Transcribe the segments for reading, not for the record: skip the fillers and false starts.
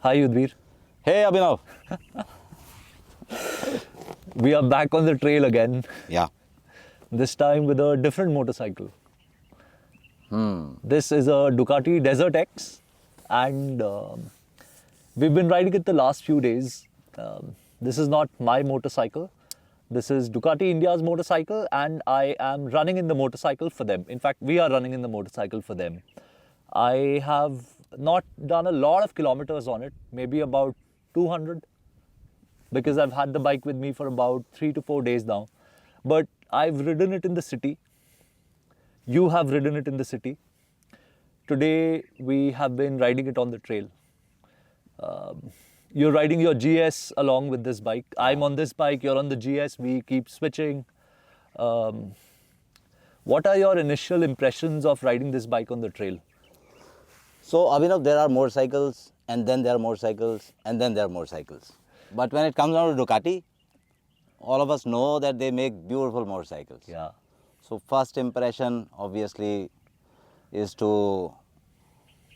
Hi Yudhvir. Hey Abhinav. We are back on the trail again, Yeah. this time with a different motorcycle. This is a Ducati Desert X, and we've been riding it the last few days. This is not my motorcycle. This is Ducati India's motorcycle, and I am running in the motorcycle for them. In fact, we are running in the motorcycle for them. I have not done a lot of kilometers on it, maybe about 200, because I've had the bike with me for about 3 to 4 days now. But I've ridden it in the city. You have ridden it in the city. Today we have been riding it on the trail. You're riding your GS along with this bike. I'm on this bike, you're on the GS, we keep switching. What are your initial impressions of riding this bike on the trail? So Abhinav, there are motorcycles, and then there are motorcycles, and then there are motorcycles. But when it comes down to Ducati, all of us know that they make beautiful motorcycles. Yeah. So first impression obviously is to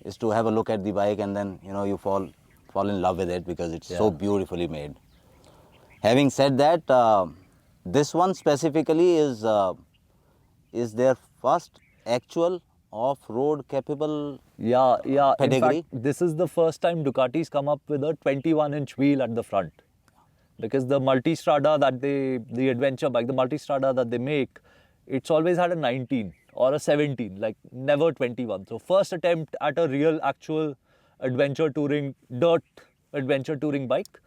have a look at the bike, and then you fall in love with it because it's so beautifully made. Having said that, this one specifically is their first actual off-road capable Yeah. In pedigree. fact, this is the first time Ducati's come up with a 21-inch wheel at the front. Because the Multistrada the adventure bike, the Multistrada that they make, it's always had a 19 or a 17, like never 21. So first attempt at a real actual dirt adventure touring bike.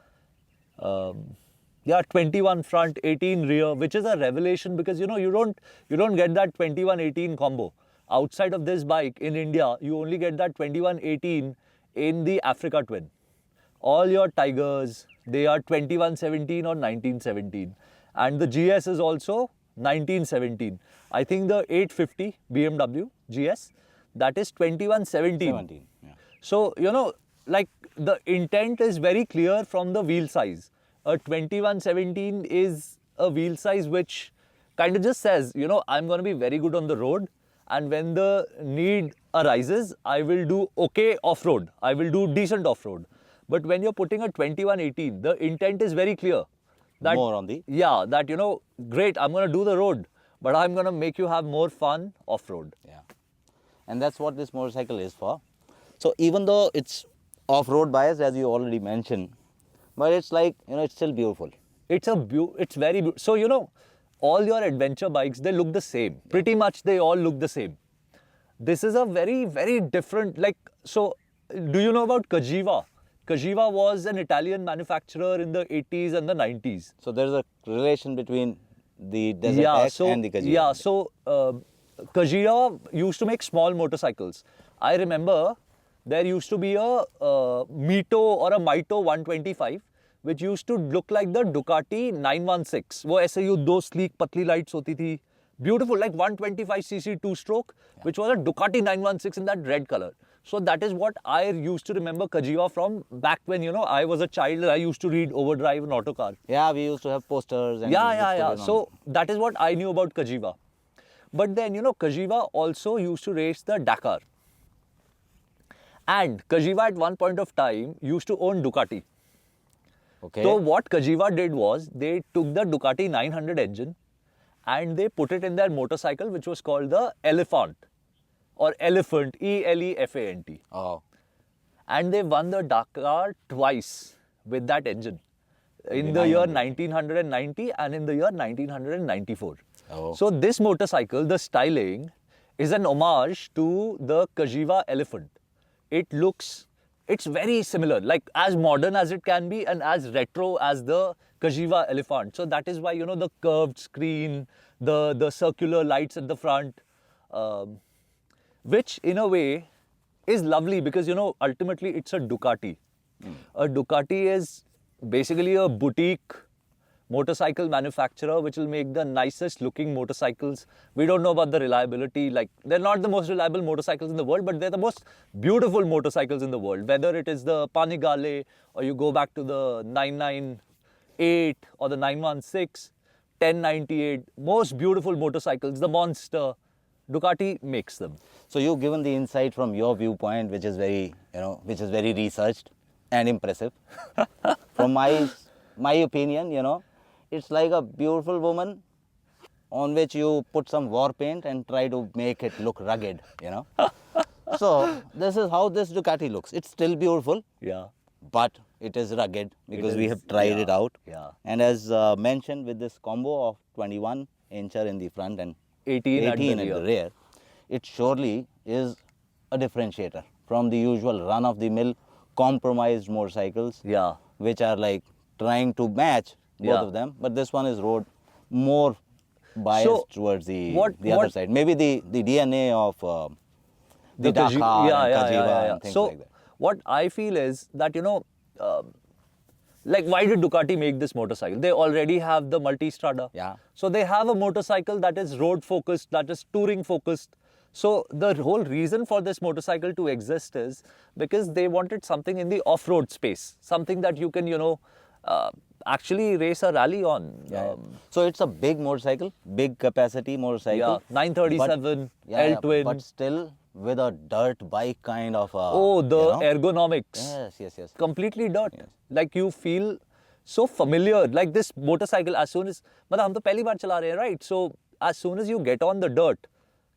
21 front, 18 rear, which is a revelation because you don't get that 21-18 combo. Outside of this bike in India, you only get that 21-18 in the Africa Twin. All your Tigers, they are 21-17 or 19-17. And the GS is also 19-17. I think the 850 BMW GS, that is 21-17. 17, yeah. So, like the intent is very clear from the wheel size. A 21-17 is a wheel size which kind of just says, I'm going to be very good on the road. And when the need arises, I will do okay off-road. I will do decent off-road. But when you're putting a 21-18, the intent is very clear. That, More on the... Yeah, that, great, I'm going to do the road, but I'm going to make you have more fun off-road. Yeah. And that's what this motorcycle is for. So even though it's off-road biased, as you already mentioned, but it's like, it's still beautiful. It's very beautiful. So, all your adventure bikes, they look the same. Pretty much they all look the same. This is a very, very different, so do you know about Cagiva? Cagiva was an Italian manufacturer in the 80s and the 90s. So there's a relation between the Desert X and the Cagiva. Yeah, so Cagiva used to make small motorcycles. I remember there used to be a Mito or a Mito 125, which used to look like the Ducati 916. वो ऐसे ही दो sleek पतली lights होती थी. Beautiful, like 125cc two-stroke, which was a Ducati 916 in that red color. So that is what I used to remember Cagiva from back when, I was a child and I used to read Overdrive and Autocar. Yeah, we used to have posters. And Yeah. So that is what I knew about Cagiva. But then, Cagiva also used to race the Dakar. And Cagiva at one point of time used to own Ducati. Okay. So what Cagiva did was they took the Ducati 900 engine and they put it in their motorcycle, which was called the Elephant or Elephant, Elephant. Oh. And they won the Dakar twice with that engine in the year 1990 and in the year 1994. Oh. So this motorcycle, the styling, is an homage to the Cagiva Elephant. It's very similar, like as modern as it can be and as retro as the Cagiva Elephant. So that is why, the curved screen, the circular lights at the front, which in a way is lovely because, ultimately it's a Ducati. A Ducati is basically a boutique motorcycle manufacturer which will make the nicest looking motorcycles. We don't know about the reliability. Like, they're not the most reliable motorcycles in the world, but they're the most beautiful motorcycles in the world. Whether it is the Panigale or you go back to the 998 or the 916, 1098, most beautiful motorcycles, the Monster, Ducati makes them. So you've given the insight from your viewpoint, which is very, which is very researched. and impressive. From my opinion, you know, it's like a beautiful woman on which you put some war paint and try to make it look rugged, you know. So this is how this Ducati looks. It's still beautiful, Yeah. but it is rugged because we is, have tried it yeah, out. yeah. And as mentioned, with this combo of 21 incher in the front and 18 at the at the rear, it surely is a differentiator from the usual run-of-the-mill compromised motorcycles, Yeah. which are like trying to match both Yeah. of them. But this one is rode more biased So, towards the what- other what- side. Maybe the DNA of the Dakar and Kajiva and things So like that. what I feel is that, you know, like why did Ducati make this motorcycle? They already have the multi-strada. Yeah. So they have a motorcycle that is road focused, that is touring focused. So the whole reason for this motorcycle to exist is because they wanted something in the off-road space, something that you can, you know, actually race a rally on. So it's a big motorcycle, big capacity motorcycle. Yeah, 937 L-twin. But still with a dirt bike kind of. Oh, the you know? ergonomics. Yes. Completely dirt. Like you feel so familiar. Like this motorcycle, as soon as, मतलब हम तो पहली बार चला रहे हैं, right? So as soon as you get on the dirt,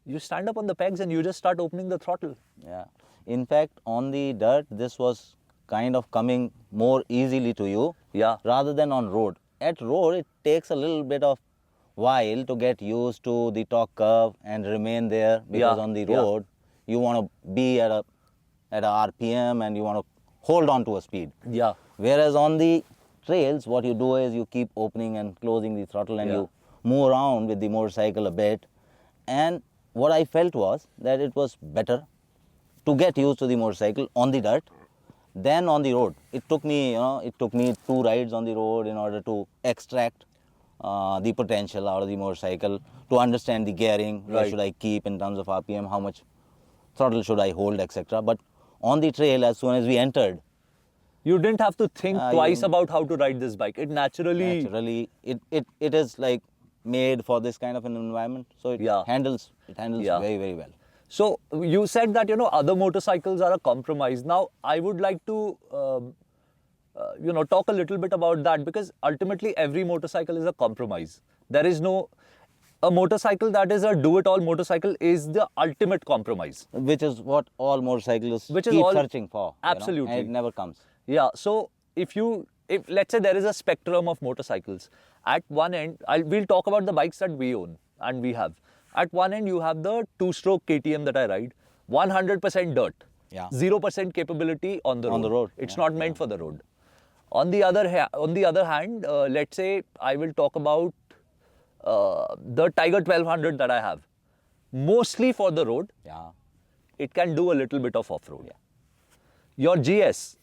you stand up on the pegs and you just start opening the throttle. Yeah. In fact, on the dirt, this was kind of coming more easily to you. Yeah. Rather than on road. At road, it takes a little bit of while to get used to the torque curve and remain there, because Yeah, on the yeah. road, you want to be at a RPM and you want to hold on to a speed. Yeah. Whereas on the trails, what you do is you keep opening and closing the throttle and Yeah. you move around with the motorcycle a bit. And what I felt was that it was better to get used to the motorcycle on the dirt than on the road. It took me, you know, 2 rides on the road in order to extract the potential out of the motorcycle, to understand the gearing, where Right. should I keep in terms of RPM, how much throttle should I hold, etc. But on the trail, as soon as we entered, You didn't have to think you- twice about how to ride this bike. It naturally it is like made for this kind of an environment. So it Yeah. handles Yeah. very, very well. So you said that, you know, other motorcycles are a compromise. Now I would like to you know, talk a little bit about that, because ultimately every motorcycle is a compromise. There is no a motorcycle that is a do-it-all motorcycle is the ultimate compromise. Which is what all motorcyclists Which is keep all- searching for. you know, Absolutely. and it never comes. Yeah. So if let's say there is a spectrum of motorcycles, at one end, we'll talk about the bikes that we own and we have. At one end, you have the two-stroke KTM that I ride, 100% dirt, Yeah. 0% capability on the road. On the road, It's yeah, not meant for the road. On the other hand, let's say I will talk about the Tiger 1200 that I have, mostly for the road. Yeah. It can do a little bit of off-road. Your GS,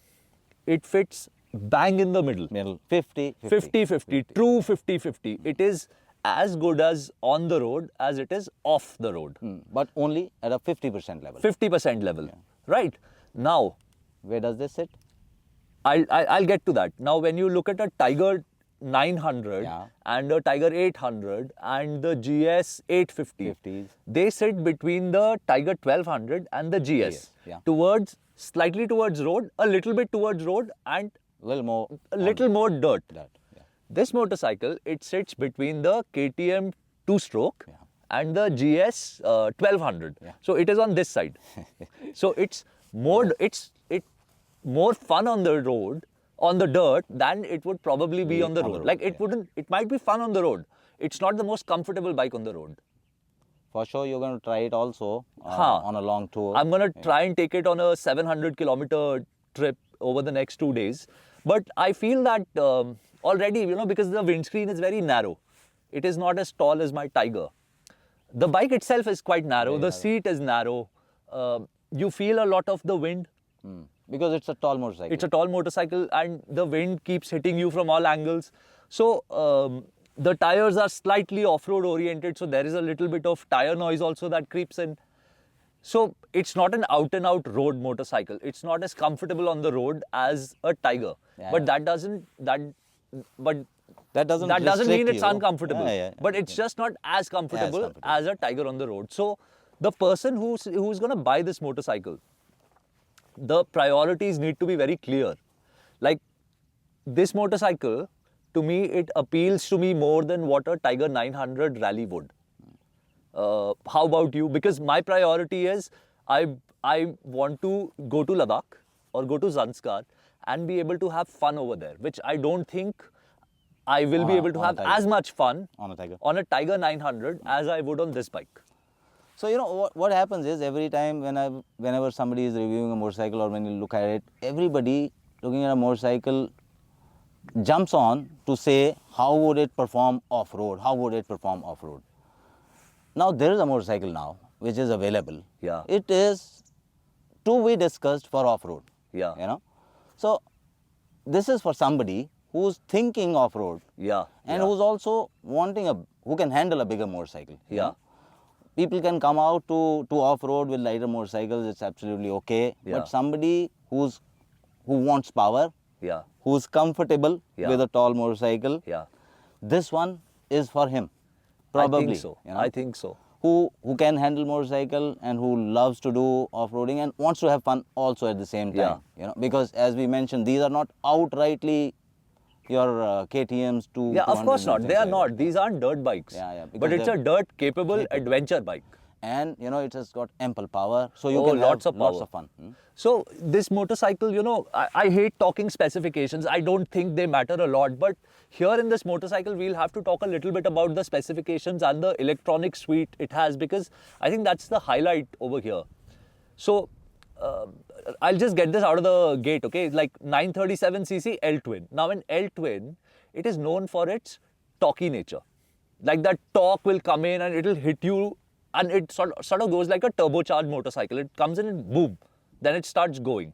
it fits bang in the middle. Middle 50. 50-50, true 50-50. It is as good as on the road as it is off the road. But only at a 50% level. 50% level, right? Now, Where does this sit? I'll get to that. Now, when you look at a Tiger 900 Yeah. and a Tiger 800 and the GS 850, 50s. they sit between the Tiger 1200 and the GS. yeah. Slightly towards road, a little bit towards road, and A little more. a little more dirt. That. Yeah. This motorcycle, it sits between the KTM two-stroke and the GS 1200. Yeah. So it is on this side. So it's more fun on the road, on the dirt, than it would probably be on the road. Like it might be fun on the road. It's not the most comfortable bike on the road. For sure, you're going to try it also Huh. on a long tour. I'm going to try and take it on a 700-kilometer trip over the next 2 days. But I feel that already, you know, because the windscreen is very narrow. It is not as tall as my Tiger. The bike itself is quite narrow. The seat is narrow. You feel a lot of the wind. Because it's a tall motorcycle. It's a tall motorcycle and the wind keeps hitting you from all angles. So the tires are slightly off-road oriented. So there is a little bit of tire noise also that creeps in. So it's not an out-and-out road motorcycle. It's not as comfortable on the road as a Tiger. Yeah. But that doesn't doesn't mean restrict it's you. uncomfortable. But it's just not as comfortable as a Tiger on the road. So the person who's going to buy this motorcycle, the priorities need to be very clear. Like this motorcycle, to me, it appeals to me more than what a Tiger 900 Rally would. How about you? Because my priority is I want to go to Ladakh or go to Zanskar and be able to have fun over there, which I don't think I will be able to have as much fun on a Tiger 900 as I would on this bike. So you know what happens is every time whenever somebody is reviewing a motorcycle or when you look at it, everybody looking at a motorcycle jumps on to say how would it perform off-road, how would it perform off-road. Now there is a motorcycle now which is available. Yeah. It is to be discussed for off-road. Yeah. You know. So this is for somebody who's thinking off-road. Yeah. And yeah. who's also wanting who can handle a bigger motorcycle. you Yeah. know. People can come out to off-road with lighter motorcycles, it's absolutely okay. Yeah. But somebody who wants power, Yeah. who's comfortable Yeah. with a tall motorcycle, Yeah. this one is for him. Probably. I think so. you know. I think so. Who can handle motorcycle and who loves to do off-roading and wants to have fun also at the same time. Yeah. You know, because as we mentioned, these are not outrightly your KTMs to Yeah, of 200 course not. and They are things like not. that. These aren't dirt bikes. Yeah, because But it's a dirt capable adventure bike. And you know it has got ample power, so you Oh, can lots have of lots power. of fun. So this motorcycle, you know, I hate talking specifications. I don't think they matter a lot. But here in this motorcycle, we'll have to talk a little bit about the specifications and the electronic suite it has, because I think that's the highlight over here. So I'll just get this out of the gate, okay? Like 937cc L-twin. Now in L-twin, it is known for its torquey nature. Like that torque will come in and it'll hit you, and it sort of goes like a turbocharged motorcycle. It comes in and boom, then it starts going.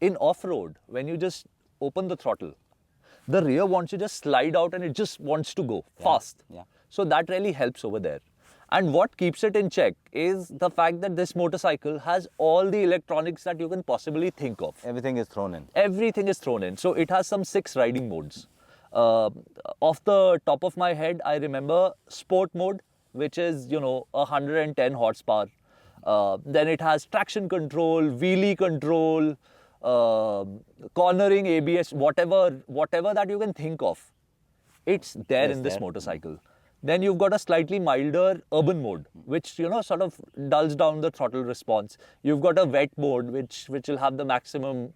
In off-road, when you just open the throttle, the rear wants to just slide out and it just wants to go fast. Yeah. So that really helps over there. And what keeps it in check is the fact that this motorcycle has all the electronics that you can possibly think of. Everything is thrown in. Everything is thrown in. So it has some 6 riding modes. Off the top of my head, I remember sport mode, which is, you know, 110 horsepower. Then it has traction control, wheelie control, cornering, ABS, whatever that you can think of. It's there in this motorcycle. Then you've got a slightly milder urban mode, which, you know, sort of dulls down the throttle response. You've got a wet mode, which will have the maximum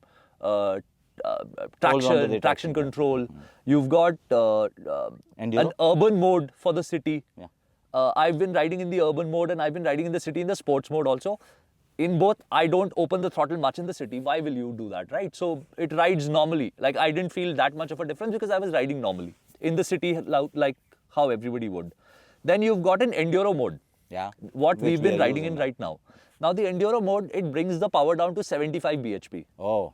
traction control. You've got an urban mode for the city. Yeah. I've been riding in the urban mode and I've been riding in the city in the sports mode also. In both, I don't open the throttle much in the city. Why will you do that, right? So it rides normally. Like I didn't feel that much of a difference because I was riding normally in the city, like how everybody would. Then you've got an enduro mode. Yeah. What we've been riding in right now. Now the enduro mode, it brings the power down to 75 bhp. Oh.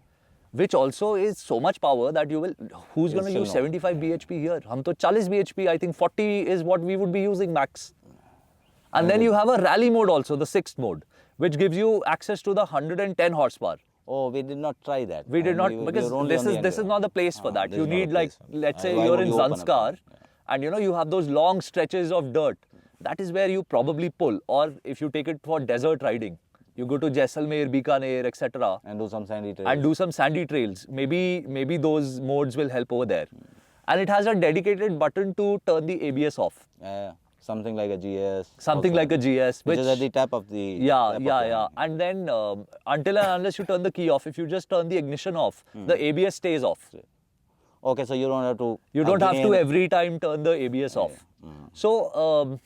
Which also is so much power that you will, who's going to use 75 bhp here? Hum to 40 bhp, I think 40 is what we would be using max. And then you have a rally mode also, the 6th mode, which gives you access to the 110 horsepower. Oh, we did not try that. We did not, because this is not the place for that. You need, like, let's say you're in Zanskar and you know you have those long stretches of dirt. That is where you probably pull. Or if you take it for desert riding, you go to Jaisalmer, Bikaner, etc. And do some sandy trails. Maybe those modes will help over there. And it has a dedicated button to turn the ABS off. Something like a GS. Something like a GS. Which is at the tap of the... Yeah. And then until and unless you turn the key off, if you just turn the ignition off, the ABS stays off. Okay, so you don't have to... You don't have to every time turn the ABS off. So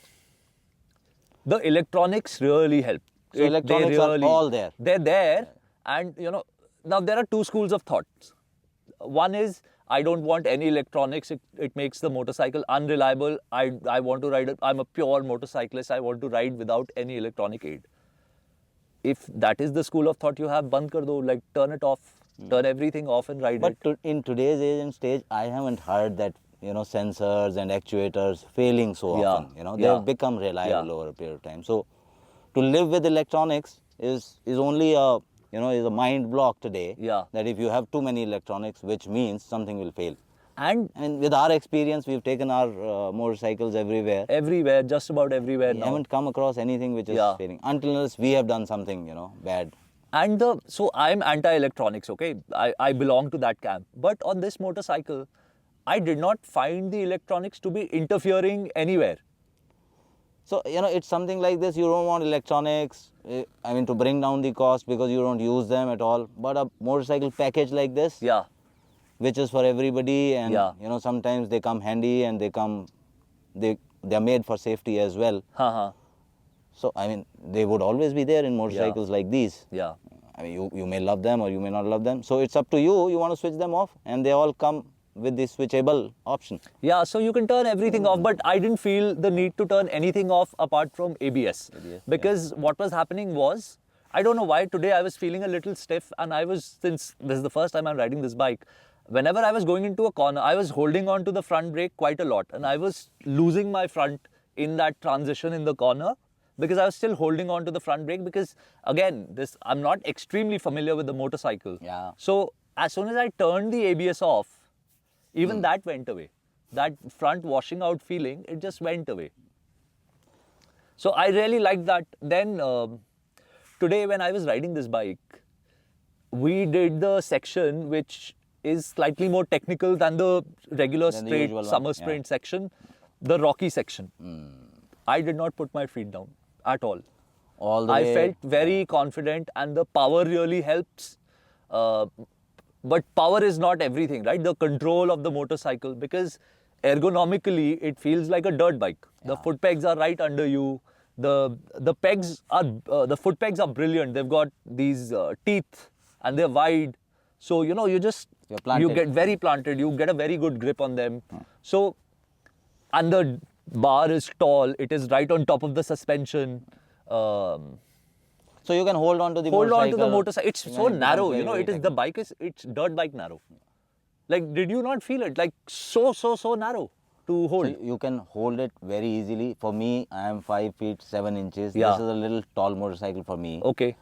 the electronics really help. So electronics are all there. They're there. And you know, now there are 2 schools of thoughts. One is, I don't want any electronics. It makes the motorcycle unreliable. I want to ride it. I'm a pure motorcyclist. I want to ride without any electronic aid. If that is the school of thought you have, band kar do, like turn it off, turn everything off and ride it. But in today's age and stage, I haven't heard that, you know, sensors and actuators failing so often. You know, they have become reliable over a period of time. So to live with electronics is only a is a mind block today. That if you have too many electronics, which means something will fail. And with our experience, we've taken our motorcycles everywhere. Everywhere, just about everywhere now. We haven't come across anything which is failing until unless we have done something, bad. And so I'm anti-electronics, okay? I belong to that camp. But on this motorcycle, I did not find the electronics to be interfering anywhere. So, it's something like this. You don't want electronics, to bring down the cost because you don't use them at all. But a motorcycle package like this, Yeah. which is for everybody, and Yeah. sometimes they come handy, and they're made for safety as well. Haha. So, they would always be there in motorcycles like these. Yeah. You may love them or you may not love them. So, it's up to you. You want to switch them off, and they all come with the switchable option. Yeah, so you can turn everything off, but I didn't feel the need to turn anything off apart from ABS. Because what was happening was, I don't know why, today I was feeling a little stiff, and since this is the first time I'm riding this bike, whenever I was going into a corner, I was holding on to the front brake quite a lot, and I was losing my front in that transition in the corner because I was still holding on to the front brake because, again, I'm not extremely familiar with the motorcycle. Yeah. So as soon as I turned the ABS off, even that went away. That front washing out feeling, it just went away. So I really liked that. Then today when I was riding this bike, we did the section which is slightly more technical than the regular Than the straight usual one, summer sprint section, the rocky section. I did not put my feet down at all. All the I way. felt very confident, and the power really helps. But power is not everything, right? The control of the motorcycle, because ergonomically it feels like a dirt bike. The foot pegs are right under you. The foot pegs are brilliant. They've got these teeth, and they're wide. So you get very planted. You get a very good grip on them. So, and the bar is tall. It is right on top of the suspension. So you can hold on to the motorcycle. It's so narrow, very it's dirt bike narrow. Like, did you not feel it? Like, so narrow to hold. So you can hold it very easily. For me, I am 5 feet 7 inches. Yeah. This is a little tall motorcycle for me. Okay.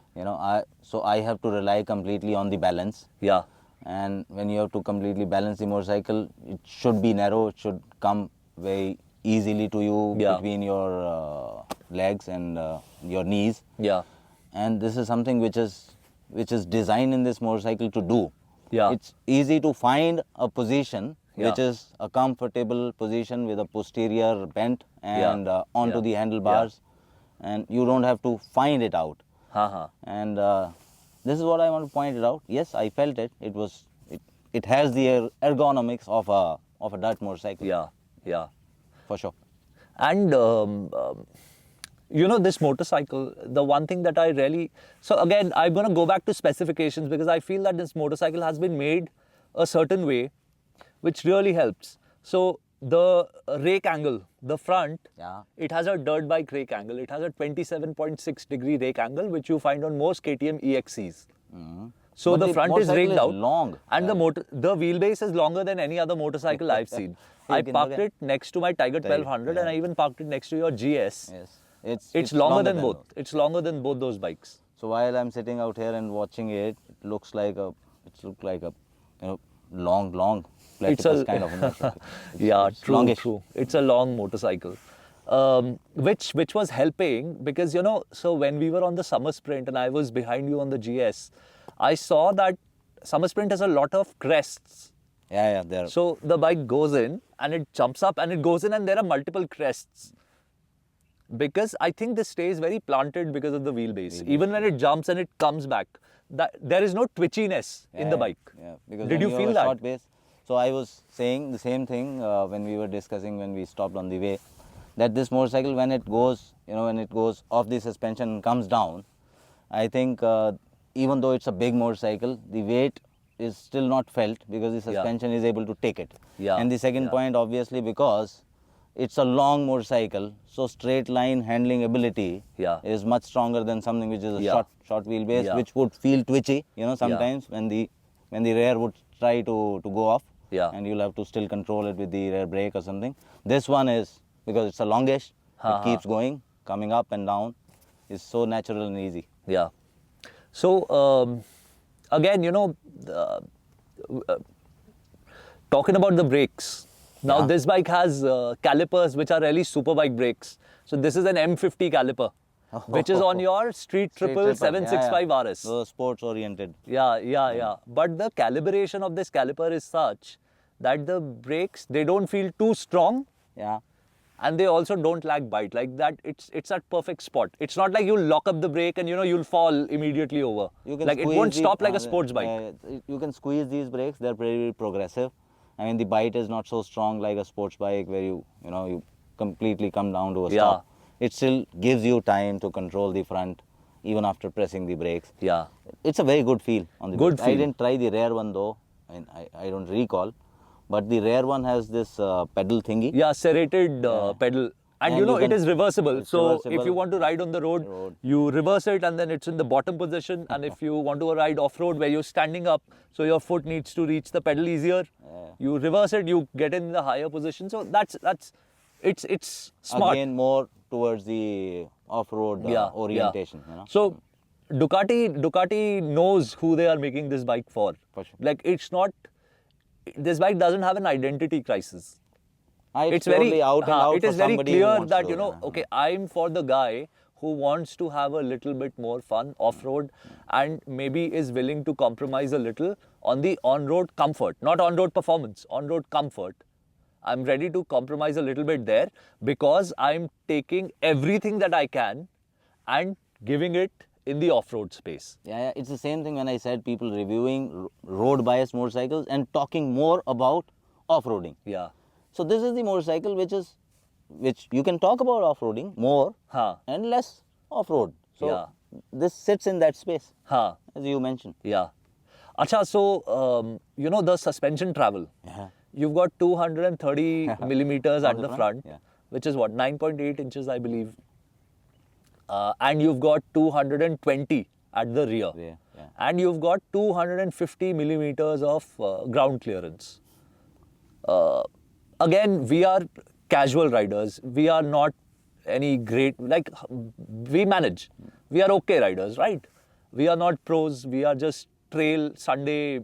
So I have to rely completely on the balance. Yeah. And when you have to completely balance the motorcycle, it should be narrow. It should come very easily to you between your legs and your knees. Yeah. And this is something which is designed in this motorcycle to do. Yeah. It's easy to find a position which Yeah. is a comfortable position with a posterior bent and onto Yeah. the handlebars, and you don't have to find it out. Haha. And this is what I want to point it out. Yes, I felt it. It has the ergonomics of a dirt motorcycle. Yeah. Yeah. For sure. And this motorcycle, the one thing that I really... So again, I'm going to go back to specifications because I feel that this motorcycle has been made a certain way, which really helps. So the rake angle, the front, it has a dirt bike rake angle. It has a 27.6 degree rake angle, which you find on most KTM EXCs. So But the front is motorcycle raked out. long. And the wheelbase is longer than any other motorcycle I've seen. I parked it next to my Tiger 1200 and I even parked it next to your GS. Yes. It's longer than both. It's longer than both those bikes. So while I'm sitting out here and watching it, it looks like a long platypus kind of a motorcycle. It's longish. True. It's a long motorcycle, which was helping because so when we were on the summer sprint and I was behind you on the GS, I saw that summer sprint has a lot of crests. Yeah, there. So the bike goes in and it jumps up and it goes in and there are multiple crests. Because I think this stays very planted because of the wheelbase. Even when it jumps and it comes back, there is no twitchiness in the bike. Yeah, because Did you when feel have a that? short base, so I was saying the same thing when we were discussing when we stopped on the way, that this motorcycle when it goes off the suspension and comes down, I think even though it's a big motorcycle, the weight is still not felt because the suspension is able to take it. Yeah. And the second point, obviously, because it's a long motorcycle, so straight line handling ability is much stronger than something which is a short wheelbase, which would feel twitchy, sometimes when the rear would try to go off, and you'll have to still control it with the rear brake or something. This one is, because it's a longish, it keeps going, coming up and down, is so natural and easy. Yeah. So again, talking about the brakes. Now this bike has calipers which are really super bike brakes. So this is an M50 caliper. which is on your Street Triple 765 RS. So sports oriented. Yeah. But the calibration of this caliper is such that the brakes, they don't feel too strong. Yeah. And they also don't lack bite. Like that, it's that perfect spot. It's not like you'll lock up the brake and you'll fall immediately over. Like it won't stop like a sports bike. You can squeeze these brakes. They're very progressive. I mean, the bite is not so strong like a sports bike where you completely come down to a stop. It still gives you time to control the front even after pressing the brakes. Yeah. It's a very good feel on the Good brakes. feel. I didn't try the rear one though. I don't recall. But the rear one has this pedal thingy. Yeah, serrated pedal. And it is reversible. So if you want to ride on the road, you reverse it and then it's in the bottom position. And if you want to ride off-road where you're standing up, so your foot needs to reach the pedal easier, you reverse it, you get in the higher position. So it's smart. Again, more towards the off-road orientation. So Ducati knows who they are making this bike for. For sure. Like this bike doesn't have an identity crisis. It's very out and out. It is very clear that okay, I'm for the guy who wants to have a little bit more fun off-road and maybe is willing to compromise a little on the on-road comfort, not on-road performance, on-road comfort. I'm ready to compromise a little bit there because I'm taking everything that I can and giving it in the off-road space. Yeah, it's the same thing when I said people reviewing road-biased motorcycles and talking more about off-roading. Yeah. So this is the motorcycle which you can talk about off-roading more and less off-road. So this sits in that space, as you mentioned. Yeah. Acha, so the suspension travel. You've got 230 millimeters at the front, which is what, 9.8 inches, I believe. And you've got 220 at the rear. And you've got 250 millimeters of ground clearance. Again, we are casual riders. We are not any great, we manage. We are okay riders, right? We are not pros. We are just trail, Sunday,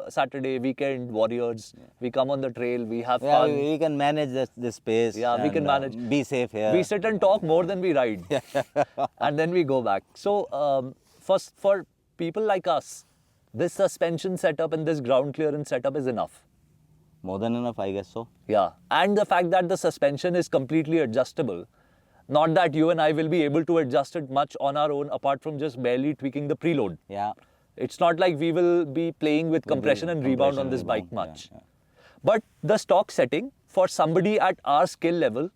Saturday, weekend warriors. We come on the trail, we have fun. We can manage this space. Yeah, we can manage. Be safe here. We sit and talk more than we ride. And then we go back. So, first, for people like us, this suspension setup and this ground clearance setup is enough. More than enough, I guess so. Yeah. And the fact that the suspension is completely adjustable. Not that you and I will be able to adjust it much on our own apart from just barely tweaking the preload. Yeah. It's not like we will be playing with compression and rebound on this bike much. But the stock setting for somebody at our skill level,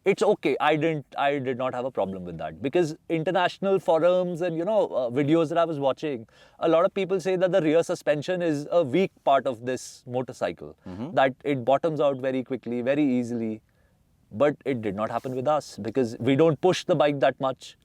it's okay. I did not have a problem with that because international forums and videos that I was watching, a lot of people say that the rear suspension is a weak part of this motorcycle, that it bottoms out very quickly, very easily. But it did not happen with us because we don't push the bike that much.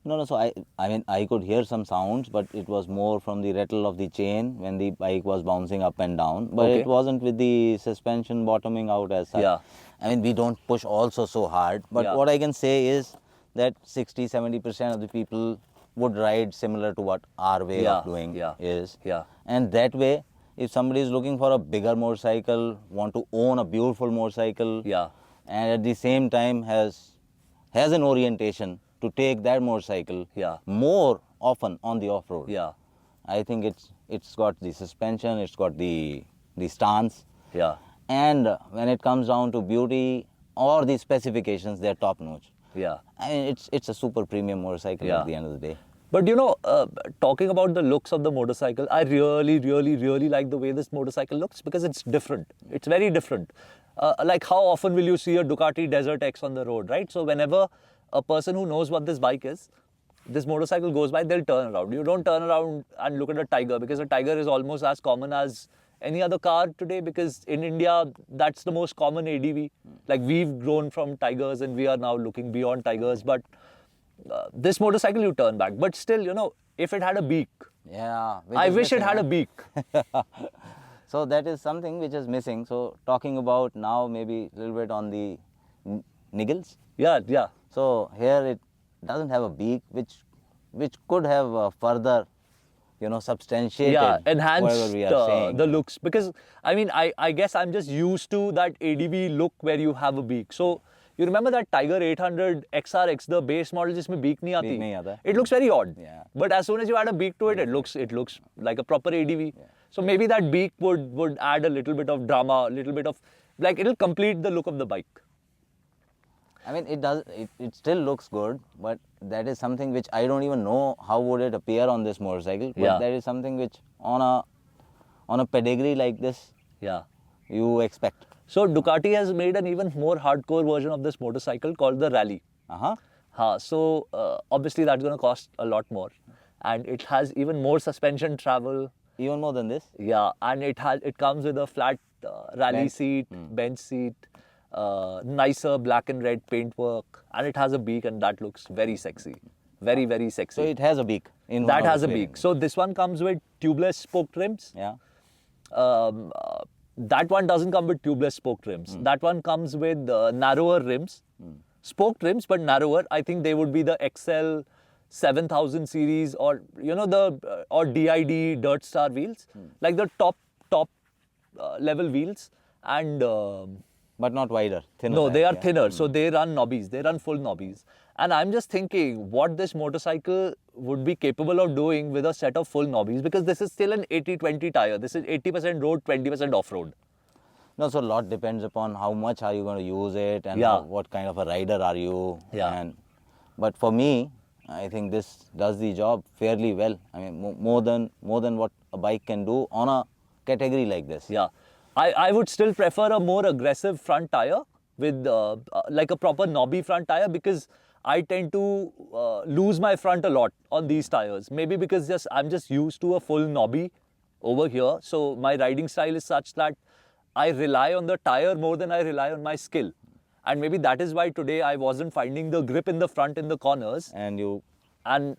No. So I mean, I could hear some sounds, but it was more from the rattle of the chain when the bike was bouncing up and down. But it wasn't with the suspension bottoming out as such. Yeah. I mean, we don't push also so hard. But what I can say is that 60-70% of the people would ride similar to what our way of doing is. Yeah. And that way, if somebody is looking for a bigger motorcycle, want to own a beautiful motorcycle, and at the same time has an orientation to take that motorcycle more often on the off-road. Yeah. I think it's got the suspension, it's got the stance. Yeah. And when it comes down to beauty or the specifications, they're top notch. Yeah. I mean, it's a super premium motorcycle at the end of the day. But talking about the looks of the motorcycle, I really, really, really like the way this motorcycle looks because it's different. It's very different. Like how often will you see a Ducati Desert X on the road, right? So whenever a person who knows what this bike is, this motorcycle goes by, they'll turn around. You don't turn around and look at a Tiger because a Tiger is almost as common as any other car today because in India, that's the most common ADV. Like we've grown from Tigers and we are now looking beyond Tigers. But this motorcycle, you turn back. But still, if it had a beak, I wish it had a beak. So that is something which is missing. So talking about now maybe a little bit on the niggles. Yeah. So here it doesn't have a beak, which could have further, substantiated enhanced we are saying. The looks. Because I mean, I guess I'm just used to that ADV look where you have a beak. So You remember that Tiger 800 XRX, the base model जिसमें beak नहीं आती? Beak नहीं आता. It looks very odd. Yeah. But as soon as you add a beak to it, it looks like a proper ADV. Yeah. So maybe that beak would add a little bit of drama, a little bit of, like, it'll complete the look of the bike. I mean, it still looks good, but that is something which I don't even know how would it appear on this motorcycle. But that is something which on a pedigree like this, you expect. So Ducati has made an even more hardcore version of this motorcycle called the Rally. So obviously that's going to cost a lot more, and it has even more suspension travel. Even more than this? Yeah, and it comes with a flat rally seat, bench seat, nicer black and red paintwork, and it has a beak, and that looks very sexy, very, very sexy. So it has a beak. That has a beak. So this one comes with tubeless spoked rims. Yeah. That one doesn't come with tubeless spoked rims. That one comes with narrower rims, spoked rims, but narrower. I think they would be the XL 7000 series, or or DID Dirt Star wheels, like the top level wheels, and but not wider, thinner. No, they are thinner, so they run knobbies. They run full knobbies. And I'm just thinking what this motorcycle would be capable of doing with a set of full knobbies, because this is still an 80-20 tire. This is 80% road, 20% off-road. No, so a lot depends upon how much are you going to use it, and what kind of a rider are you. But for me, I think this does the job fairly well. I mean, more than what a bike can do on a category like this. Yeah, I would still prefer a more aggressive front tire with like a proper knobby front tire, because I tend to lose my front a lot on these tires. Maybe because I'm just used to a full knobby over here. So my riding style is such that I rely on the tire more than I rely on my skill. And maybe that is why today I wasn't finding the grip in the front in the corners. And you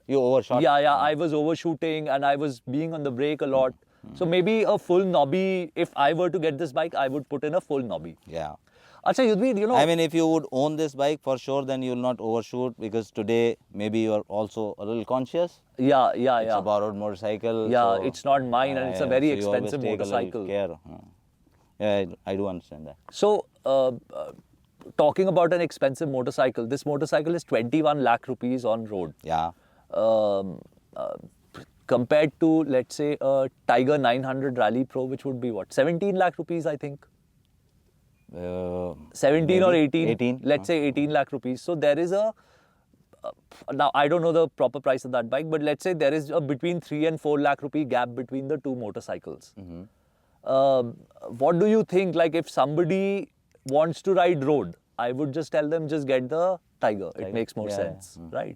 overshot. Yeah, I was overshooting, and I was being on the brake a lot. So maybe a full knobby, if I were to get this bike, I would put in a full knobby. Yeah. Acha, Yudhvir, I mean, if you would own this bike, for sure, then you will not overshoot, because today maybe you are also a little conscious. Yeah. It's a borrowed motorcycle. Yeah, so, it's not mine, and it's a very expensive motorcycle. Care. Yeah, I do understand that. So, talking about an expensive motorcycle, this motorcycle is 21 lakh rupees on road. Yeah. Compared to, let's say, a Tiger 900 Rally Pro, which would be what? 17 lakh rupees, I think. 17 or 18. Let's say 18 lakh rupees. So there is a, now I don't know the proper price of that bike, but let's say there is a between 3 and 4 lakh rupee gap between the two motorcycles. What do you think? Like, if somebody wants to ride road, I would just tell them, just get the Tiger. It makes more sense, right?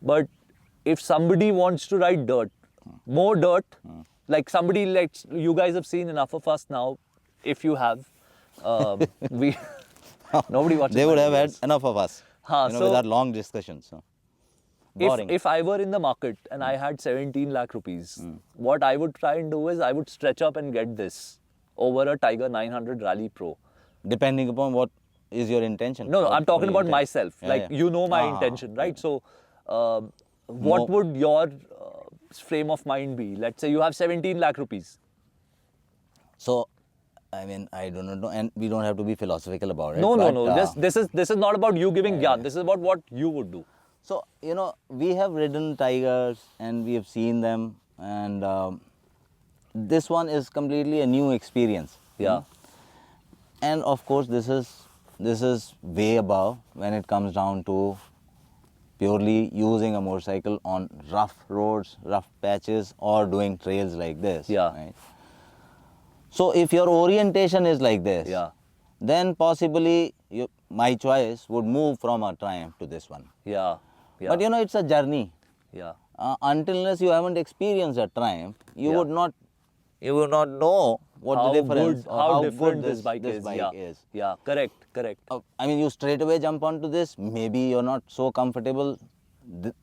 But if somebody wants to ride dirt, more dirt, like somebody, like you guys have seen enough of us now. If you have, nobody watches. They would have had enough of us, so with our long discussions. So. If I were in the market and I had 17 lakh rupees, what I would try and do is I would stretch up and get this over a Tiger 900 Rally Pro. Depending upon what is your intention. No, I'm talking about myself. My intention, right? So, what would your frame of mind be? Let's say you have 17 lakh rupees. So, I mean, I don't know, and we don't have to be philosophical about it. No. This is not about you giving gyan. This is about what you would do. So, we have ridden Tigers and we have seen them, and this one is completely a new experience. Yeah. And of course, this is way above when it comes down to purely using a motorcycle on rough roads, rough patches, or doing trails like this. Yeah. Right? So if your orientation is like this, then possibly my choice would move from a Triumph to this one. Yeah. But it's a journey. Yeah. Unless you haven't experienced a Triumph, you would not know what the difference, how different this bike is. Yeah, correct. I mean, you straight away jump onto this. Maybe you're not so comfortable.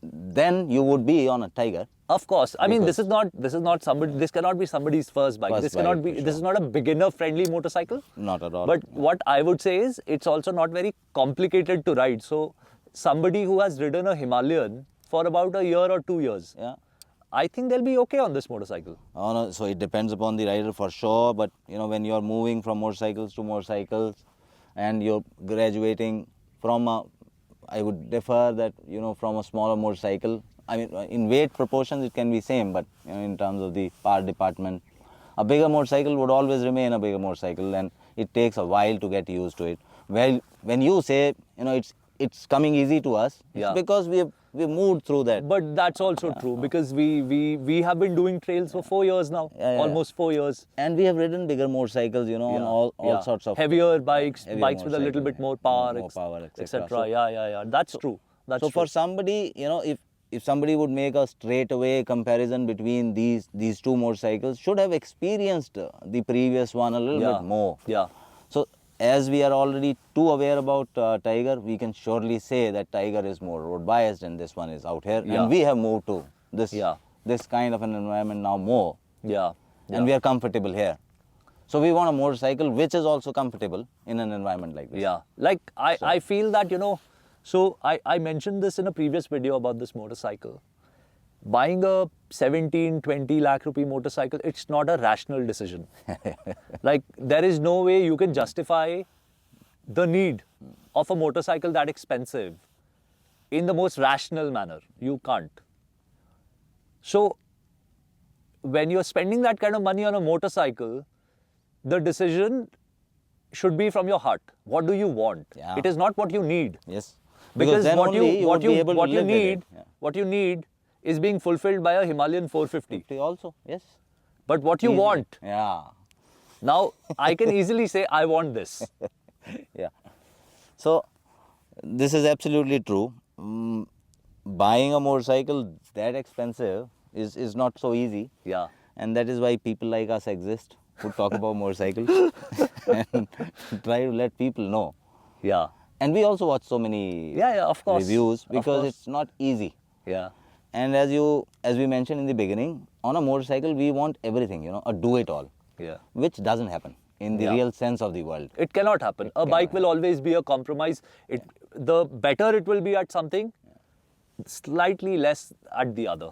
Then you would be on a Tiger. Of course. I mean, this cannot be somebody's first bike. This is not a beginner friendly motorcycle. Not at all. But what I would say is, it's also not very complicated to ride. So somebody who has ridden a Himalayan for about a year or 2 years, I think they'll be okay on this motorcycle. Oh, no, so it depends upon the rider for sure. But when you're moving from motorcycles to motorcycles, and you're graduating I would differ that, you know, from a smaller motorcycle. I mean, in weight proportions it can be same, but you know, in terms of the part department, a bigger motorcycle would always remain a bigger motorcycle, and it takes a while to get used to it. Well, when you say, you know, it's coming easy to us, Yeah. it's because we moved through that. But that's also true, because we have been doing trails for 4 years now, almost 4 years. And we have ridden bigger motorcycles, you know, on all sorts of heavier bikes, heavier bikes with a little bit more power, etc. etc. Yeah. That's true. That's So true. for somebody, you know, if somebody would make a straightaway comparison between these two motorcycles, should have experienced the previous one a little bit more. Yeah. So as we are already too aware about Tiger, we can surely say that Tiger is more road biased and this one is out here. Yeah. And we have moved to this kind of an environment now more. Yeah. And we are comfortable here. So we want a motorcycle which is also comfortable in an environment like this. Yeah. Like I feel that, you know, so I mentioned this in a previous video about this motorcycle. Buying a 17-20 lakh rupee motorcycle, it's not a rational decision. Like, there is no way you can justify the need of a motorcycle that expensive in the most rational manner. You can't. So when you're spending that kind of money on a motorcycle, the decision should be from your heart. What do you want? Yeah. It is not what you need. Yes. Because then only you would be able to live with it. Yeah. what you need is being fulfilled by a Himalayan 450. Also, yes. But what you want, Yeah. now I can easily say I want this. Yeah. So this is absolutely true. Buying a motorcycle that expensive is not so easy. Yeah. And that is why people like us exist, who talk about motorcycles and try to let people know. Yeah. And we also watch so many of course. reviews, because Of course. it's not easy. Yeah. And as we mentioned in the beginning, on a motorcycle we want everything, you know, a do-it-all. Yeah. Which doesn't happen in the real sense of the word. It cannot happen. A bike will always be a compromise. The better it will be at something, slightly less at the other.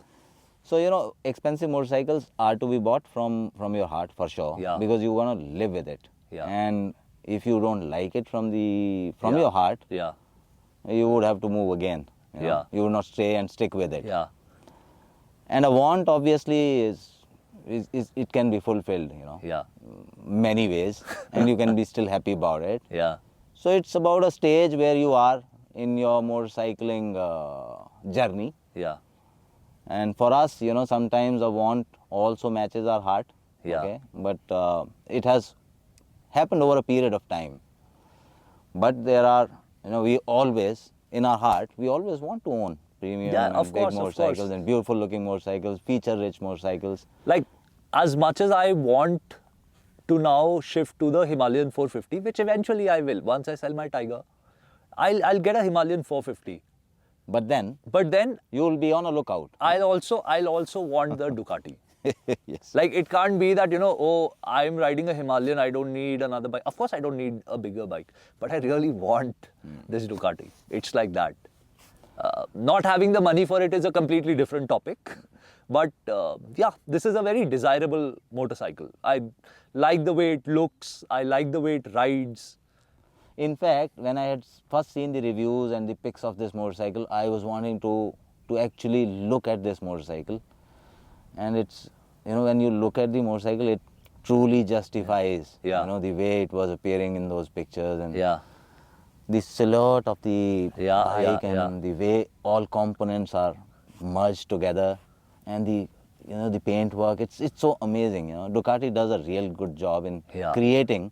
So, you know, expensive motorcycles are to be bought from your heart for sure. Yeah. Because you want to live with it. Yeah. And if you don't like it from your heart, Yeah. you would have to move again. You know? Yeah. You would not stay and stick with it. Yeah. And a want obviously is it can be fulfilled, you know. Yeah. Many ways, and you can be still happy about it. Yeah. So it's about a stage where you are in your motorcycling journey. Yeah. And for us, you know, sometimes a want also matches our heart. Yeah. Okay? But it has happened over a period of time. But there are, you know, we always, in our heart, we always want to own premium and big motorcycles and beautiful looking motorcycles, feature rich motorcycles. Like, as much as I want to now shift to the Himalayan 450, which eventually I will, once I sell my Tiger, I'll get a Himalayan 450. But then you will be on a lookout. I'll also want the Ducati. Yes. Like, it can't be that, you know, oh, I'm riding a Himalayan, I don't need another bike. Of course, I don't need a bigger bike, but I really want this Ducati. It's like that. Not having the money for it is a completely different topic. But yeah, this is a very desirable motorcycle. I like the way it looks. I like the way it rides. In fact, when I had first seen the reviews and the pics of this motorcycle, I was wanting to actually look at this motorcycle. And it's, you know, when you look at the motorcycle, it truly justifies, you know, the way it was appearing in those pictures, and the silhouette of the bike and the way all components are merged together, and the, you know, the paint work. It's so amazing. You know, Ducati does a real good job in creating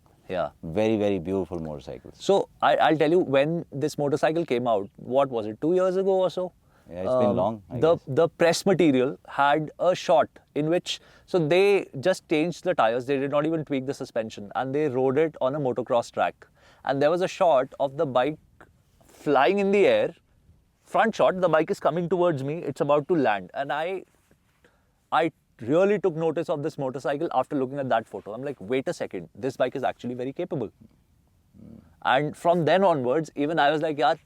very, very beautiful motorcycles. So I'll tell you, when this motorcycle came out, what was it, 2 years ago or so? Yeah, it's been long, I guess. The press material had a shot in which, so they just changed the tires, they did not even tweak the suspension, and they rode it on a motocross track. And there was a shot of the bike flying in the air, front shot, the bike is coming towards me, it's about to land. And I really took notice of this motorcycle after looking at that photo. I'm like, wait a second, this bike is actually very capable. And from then onwards, even I was like, yaar,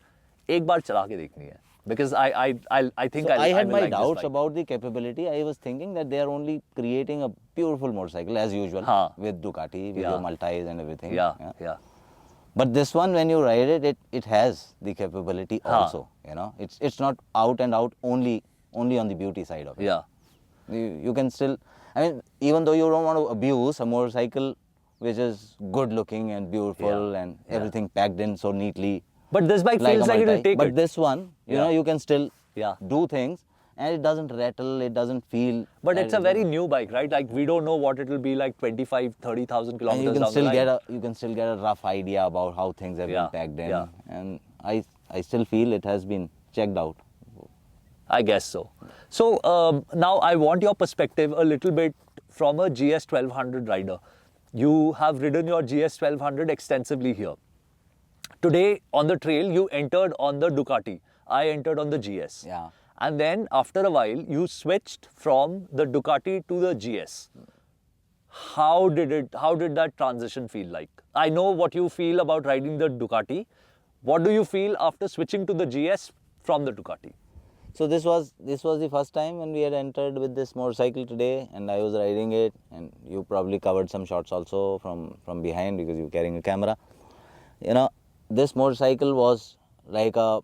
ek baar chala ke dekhni hai. Because I think I had my like doubts about the capability. I was thinking that they are only creating a beautiful motorcycle as usual with Ducati, with your multis and everything. Yeah. But this one, when you ride it, it has the capability also. You know, it's not out and out only on the beauty side of it. Yeah. You can still, I mean, even though you don't want to abuse a motorcycle which is good looking and beautiful and everything packed in so neatly. But this bike feels like it will take but it. this one, you know, you can still Yeah. do things and it doesn't rattle, it doesn't feel. But that it's a very new bike, right? Like we don't know what it will be like 25, 30,000 and kilometers you can down still the line. you can still get a rough idea about how things have been packed in. Yeah. And I still feel it has been checked out. I guess so. So now I want your perspective a little bit from a GS 1200 rider. You have ridden your GS 1200 extensively here. Today on the trail, you entered on the Ducati. I entered on the GS. Yeah. And then after a while, you switched from the Ducati to the GS. How did that transition feel like? I know what you feel about riding the Ducati. What do you feel after switching to the GS from the Ducati? So this was the first time when we had entered with this motorcycle today, and I was riding it, and you probably covered some shots also from behind because you were carrying a camera. You know, this motorcycle was like a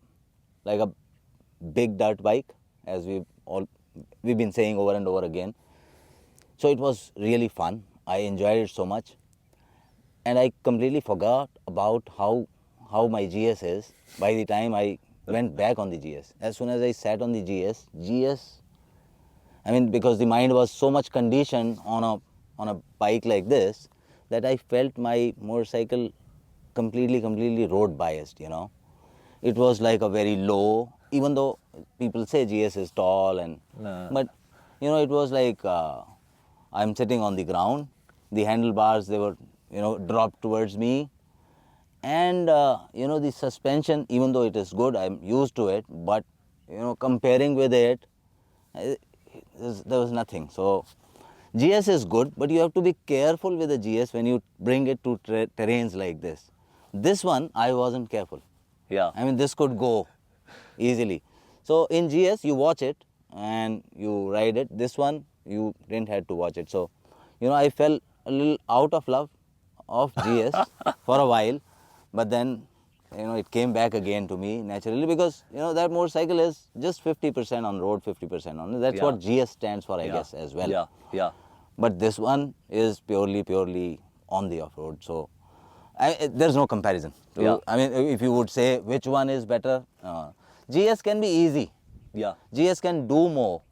big dirt bike, as we've been saying over and over again. So it was really fun. I enjoyed it so much, and I completely forgot about how my GS is by the time I went back on the GS. As soon as I sat on the GS, I mean, because the mind was so much conditioned on a bike like this, that I felt my motorcycle completely road biased, you know. It was like a very low, even though people say GS is tall but you know, it was like I'm sitting on the ground, the handlebars, they were, you know, dropped towards me. And you know, the suspension, even though it is good, I'm used to it, but you know, comparing with it, there was nothing. So GS is good, but you have to be careful with the GS when you bring it to terrains like this. This one, I wasn't careful. Yeah. I mean, this could go easily. So in GS, you watch it and you ride it. This one, you didn't have to watch it. So, you know, I fell a little out of love of GS for a while. But then, you know, it came back again to me naturally because, you know, that motorcycle is just 50% on road, 50% on. That's what GS stands for, I guess, as well. Yeah. But this one is purely on the off-road. So there's no comparison. I mean, if you would say which one is better, GS can be easy. Yeah. GS can do more,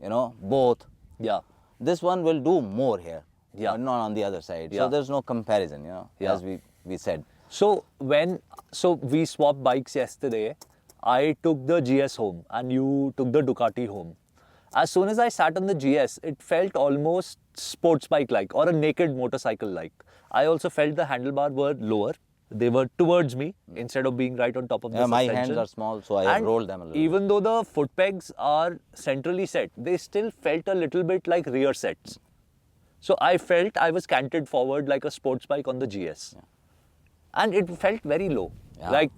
you know, both. Yeah. This one will do more here, but not on the other side. Yeah. So there's no comparison, you know, as we said. So we swapped bikes yesterday. I took the GS home and you took the Ducati home. As soon as I sat on the GS, it felt almost sports bike like or a naked motorcycle like. I also felt the handlebar were lower. They were towards me instead of being right on top of the suspension. My hands are small, so I have rolled them a little. Even though the foot pegs are centrally set, they still felt a little bit like rear sets. So I felt I was canted forward like a sports bike on the GS. And it felt very low. Like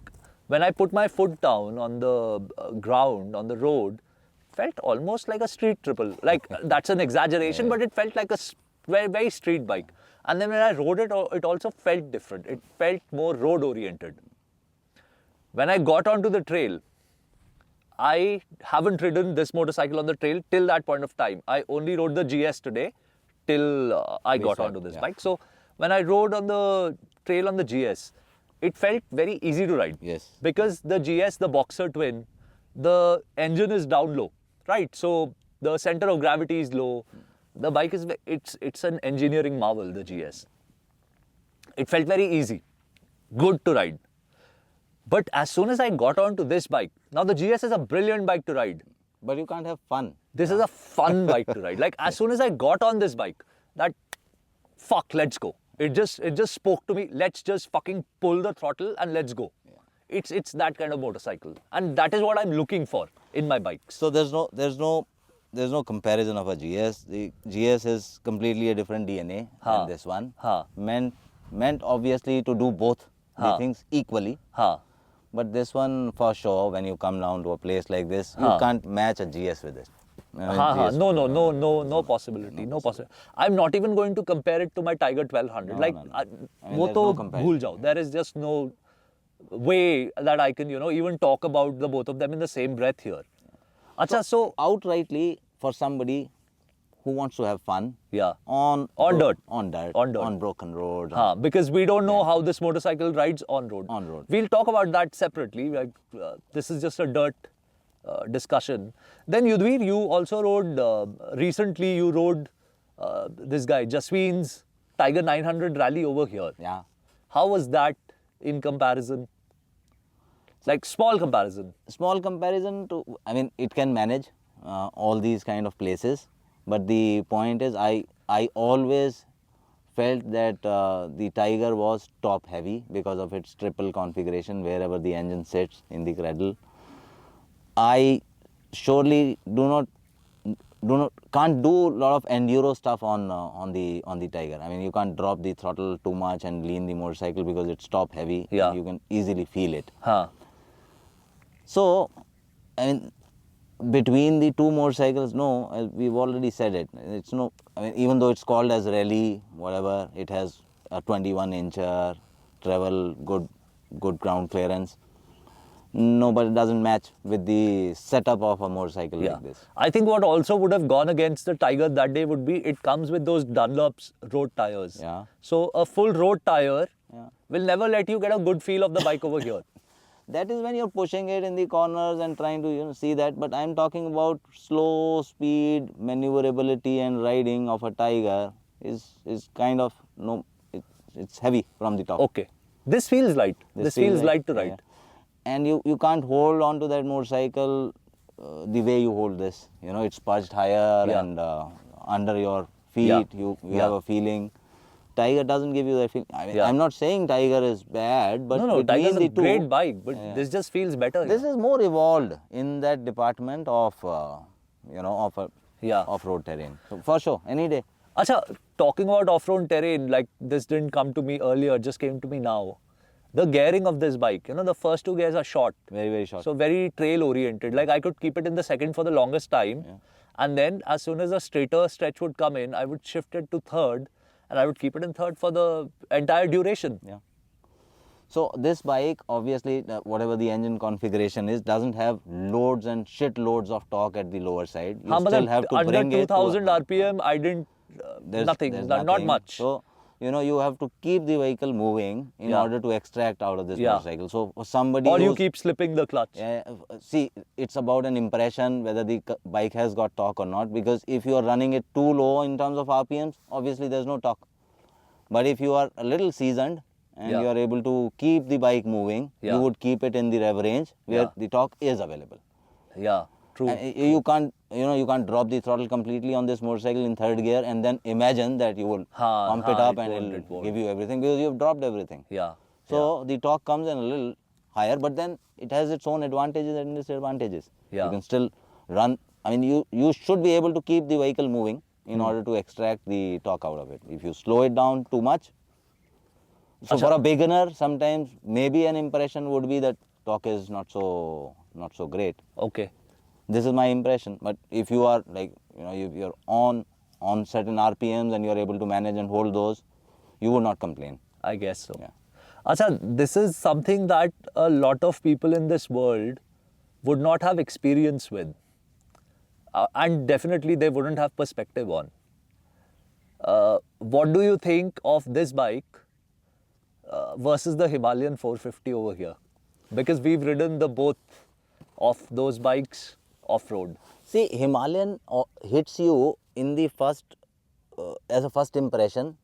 when I put my foot down on the ground, on the road, it felt almost like a street triple. Like that's an exaggeration, but it felt like a very street bike. And then when I rode it, it also felt different. It felt more road oriented. When I got onto the trail, I haven't ridden this motorcycle on the trail till that point of time. I only rode the GS today till I got onto this bike. So when I rode on the trail on the GS, it felt very easy to ride. Yes. Because the GS, the Boxer twin, the engine is down low, right? So the center of gravity is low. The bike is, it's an engineering marvel, the GS. It felt very easy, good to ride. But as soon as I got onto this bike, now the GS is a brilliant bike to ride. But you can't have fun. This is a fun bike to ride. Like as soon as I got on this bike, fuck, let's go. It just spoke to me, let's just fucking pull the throttle and let's go. Yeah. It's that kind of motorcycle. And that is what I'm looking for in my bikes. So there's no comparison of a GS. The GS is completely a different DNA than this one. Meant obviously to do both the things equally. But this one for sure, when you come down to a place like this, you can't match a GS with it. No possibility, no possibility. I'm not even going to compare it to my Tiger 1200. वो there's तो no comparison, भूल जाओ. There is just no way that I can, even talk about the both of them in the same breath here. Acha, so outrightly, for somebody who wants to have fun, yeah, on dirt, on broken roads, because we don't know how this motorcycle rides on road. On road. We'll talk about that separately. This is just a dirt discussion. Then Yudhvir, you also rode recently. You rode this guy Jasween's Tiger 900 Rally over here. yeah. How was that in comparison? Like small comparison. Small comparison to, I mean, it can manage all these kind of places, but the point is, I always felt that the Tiger was top heavy because of its triple configuration wherever the engine sits in the cradle. I surely can't do a lot of enduro stuff on the Tiger. I mean, you can't drop the throttle too much and lean the motorcycle because it's top heavy. Yeah. You can easily feel it. Huh. So, I mean, between the two motorcycles, we've already said it. It's no, I mean, even though it's called as rally, whatever, it has a 21-incher, travel, good ground clearance. No, but it doesn't match with the setup of a motorcycle like this. I think what also would have gone against the Tiger that day would be it comes with those Dunlop's road tires. Yeah. So a full road tire Yeah. will never let you get a good feel of the bike over here. That is when you're pushing it in the corners and trying to see that. But I'm talking about slow speed, maneuverability and riding of a Tiger is kind of, it's heavy from the top. Okay. This feels light. This feels light to ride. Yeah. And you can't hold on to that motorcycle the way you hold this. It's perched higher and under your feet. You have a feeling. Tiger doesn't give you that feeling. I mean, I'm not saying Tiger is bad, but No, between Tiger's the a two, great bike, but this just feels better. this is more evolved in that department of off-road terrain. So for sure, any day. Acha, talking about off-road terrain, like this didn't come to me earlier, just came to me now. The gearing of this bike, the first two gears are short. Very, very short. So very trail oriented. Like I could keep it in the second for the longest time. Yeah. And then as soon as a straighter stretch would come in, I would shift it to third and I would keep it in third for the entire duration. Yeah. So this bike, obviously, whatever the engine configuration is, doesn't have loads and shit loads of torque at the lower side. You still have to under bring it 2000 RPM, I didn't, there's nothing, not nothing. much. So, you have to keep the vehicle moving in order to extract out of this motorcycle. So for somebody or you keep slipping the clutch. see, it's about an impression whether the bike has got torque or not, because if you are running it too low in terms of RPMs, obviously there's no torque. But if you are a little seasoned and you are able to keep the bike moving, you would keep it in the rev range where the torque is available. Yeah, true. And you can't drop the throttle completely on this motorcycle in third gear and then imagine that you will pump it up and it will give you everything, because you have dropped everything. Yeah. So the torque comes in a little higher, but then it has its own advantages and disadvantages. Yeah. You can still run. I mean, you should be able to keep the vehicle moving in order to extract the torque out of it. If you slow it down too much, so for a beginner, sometimes maybe an impression would be that torque is not so great. Okay. This is my impression. But if you are if you're on certain RPMs and you're able to manage and hold those, you would not complain. I guess so. Yeah. Acha, this is something that a lot of people in this world would not have experience with. And definitely they wouldn't have perspective on. What do you think of this bike versus the Himalayan 450 over here? Because we've ridden the both of those bikes off-road. See, Himalayan hits you in the first, as a first impression,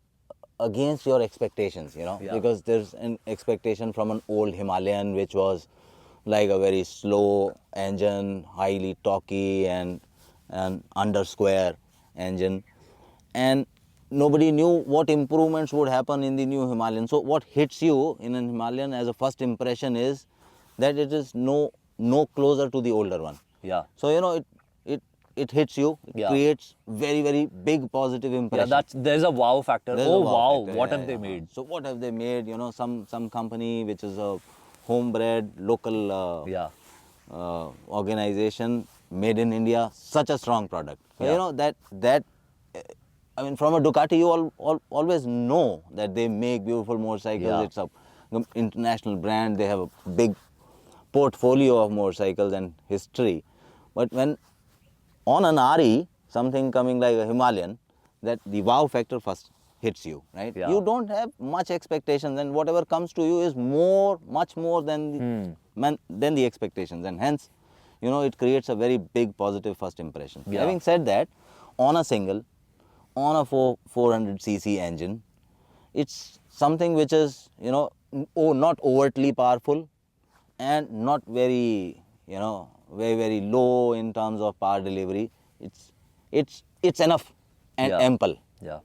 against your expectations, because there's an expectation from an old Himalayan which was like a very slow engine, highly torquey and under square engine, and nobody knew what improvements would happen in the new Himalayan. So what hits you in an Himalayan as a first impression is that it is no closer to the older one. Yeah. So it hits you. It creates very, very big positive impression. Yeah, there's a wow factor. There's oh a wow, factor. what have they made? So what have they made? Some company which is a homebred local organization made in India, such a strong product. So, Yeah. you know, that I mean, from a Ducati, you always know that they make beautiful motorcycles. Yeah. It's a international brand. They have a big portfolio of motorcycles and history. But when on an RE, something coming like a Himalayan, that the wow factor first hits you, right? Yeah. You don't have much expectations, and whatever comes to you is much more than than the expectations, and hence, you know, it creates a very big positive first impression. Yeah. Having said that, on a single, on a 400cc engine, it's something which is, you know, not overtly powerful and not very, you know, very low in terms of power delivery. It's enough and Yeah. ample. Yeah.